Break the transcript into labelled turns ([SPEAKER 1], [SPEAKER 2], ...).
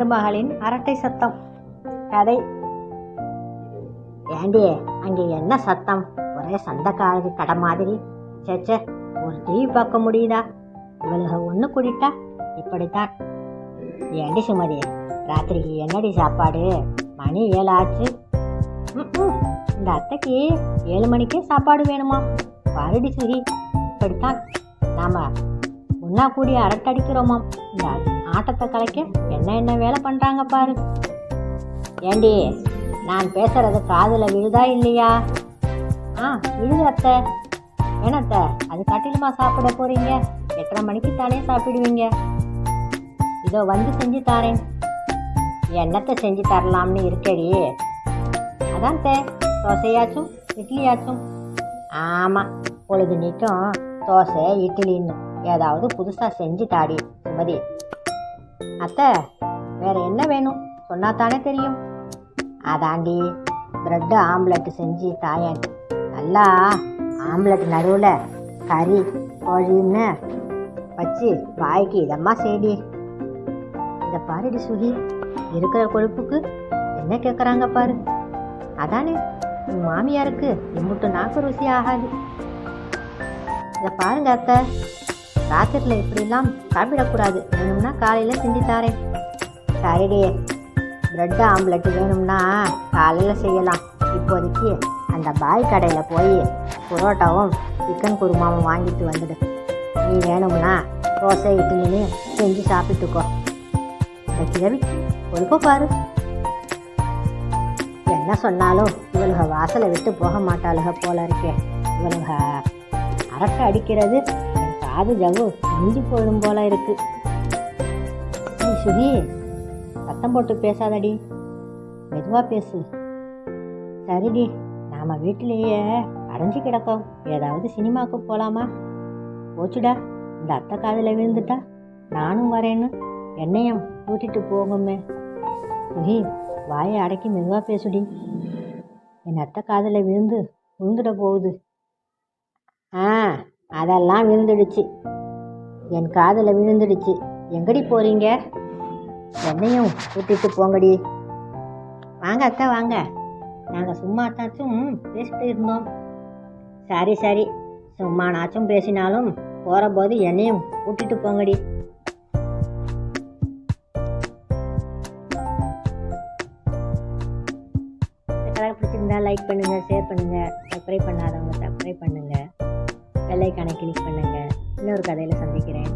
[SPEAKER 1] மருமகளின் அரட்டை சத்தம். கதை. ஏண்டி, அங்கே என்ன சத்தம்? ஒரே சண்டைக்காரருக்கு கடை மாதிரி. சேச்சே, ஒரு டிவி பார்க்க முடியுதா? இவளுக ஒன்று கூடிட்டா இப்படித்தான். ஏண்டி சுமதி, ராத்திரிக்கு என்னடி சாப்பாடு? மணி 7 ஆச்சு. இந்த அத்தைக்கு 7 மணிக்கே சாப்பாடு வேணுமா? பாருடி சுகி, இப்படித்தான் நாம ஒன்னா கூடி அரட்டடிக்கிறோமாம். இந்த ஆட்டத்தை கலைக்க என்ன வேலை பண்றாங்க பாரு. ஏண்டி, நான் பேசுறது காதுல விழுதா இல்லையா? விழுது அத்தை. ஏனத்த, அது கட்டிலுமா சாப்பிட போறீங்க? 8:30 மணிக்கு தானே சாப்பிடுவீங்க. இதோ வந்து செஞ்சு தாரேன். என்னத்தை செஞ்சு தரலாம்னு இருக்கடி. அதான் தோசையாச்சும் இட்லியாச்சும். ஆமா, பொழுது நீக்கும் தோசை இட்லின்னு ஏதாவது புதுசா செஞ்சு தாடி சுமதி. அத்தை, வேற என்ன வேணும் சொன்னா தானே தெரியும். அதாண்டி, பிரெட் ஆம்லெட் செஞ்சு தாயேன். நல்லா ஆம்லெட் நடுவில் கறி கோழின்னு வச்சு வாய்க்கு இதம்மா செய்டி. இதை பாருடி சுகி, இருக்கிற கொழுப்புக்கு என்ன கேட்குறாங்க பாரு. அதானே உன் மாமியாருக்கு இம்முட்டு நாக்கு ருசி ஆகாது. இதை பாருங்க அத்தை, ராத்திரியில் இப்படிலாம் சாப்பிடக்கூடாது. வேணும்னா காலையில் செஞ்சு தாரேன். சரிடி, பிரெட் ஆம்லெட் வேணும்னா காலையில் செய்யலாம். இப்போதைக்கு அந்த பாய் கடையில் போய் புரோட்டாவும் சிக்கன் குருமாவும் வாங்கிட்டு வந்துடு. நீ வேணும்னா தோசை இட்லின்னு செஞ்சு சாப்பிட்டுக்கோ. இந்த கிழவி கொழுப்ப பாரு. என்ன சொன்னாலும் இவளுக வாசலை விட்டு போக மாட்டாளுக போல இருக்கே. இவளுக அரட்டை அடிக்கிறது என் காது ஜவு மிஞ்சி போயிடும் போல இருக்கு. சுகி, சத்தம் போட்டு பேசாதடி, மெதுவா பேசு. சரிடி, நாம வீட்டிலேயே அடைஞ்சு கிடக்கோம். ஏதாவது சினிமாவுக்கு போலாமா? போச்சுடா, இந்த அத்தை காதில் விழுந்துட்டா நானும் வரேன்னு என்னையும் கூட்டிட்டு போகுமே. சுகி, வாயை அடக்கி மெதுவா பேசுடி. என் அத்தை காதில் விழுந்துட போகுது. அதெல்லாம் விழுந்துடுச்சு, என் காதில் விழுந்துடுச்சு. எங்கடி போறீங்க? என்னையும் கூட்டிட்டு போங்கடி. வாங்க அத்தை, வாங்க. நாங்கள் சும்மா தாச்சும் பேசிட்டு இருந்தோம். சரி, சும்மா நாச்சும் பேசினாலும் போகிற போது என்னையும் கூட்டிட்டு போங்கடி. கதை பிடிச்சிருந்தா லைக் பண்ணுங்க, ஷேர் பண்ணுங்க. சப்ஸ்கிரைப் பண்ணாதவங்க சப்ஸ்கிரைப் பண்ணுங்க. பெல் ஐகானை கிளிக் பண்ணுங்க. இன்னொரு கதையில் சந்திக்கிறேன்.